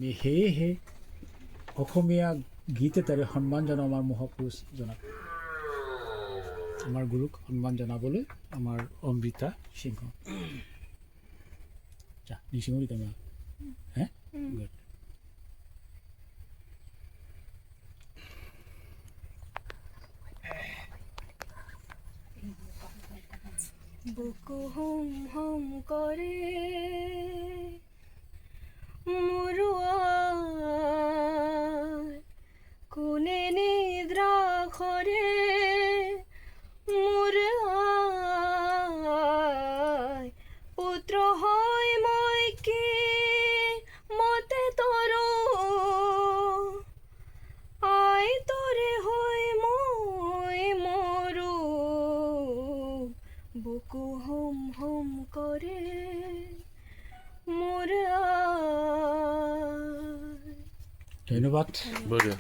সেয়েহে অসমীয়া গীত এটাৰে সন্মান জনাওঁ আমাৰ মহাপুৰুষজনক, আমাৰ গুৰুক সন্মান জনাবলৈ আমাৰ অমৃতা সিংহ। যা নিচিঙৰি তুমি হে গুড। বুকু হুম হুম করে মুরুয়ার কোনে নিদ্রা করে মুরুয়ার পুত্র হয় মই কি মতে তরু আই তোরে হয় মই মরু বুকু হুম হুম করে মোর ধন্যবাদ। বঢ়িয়া।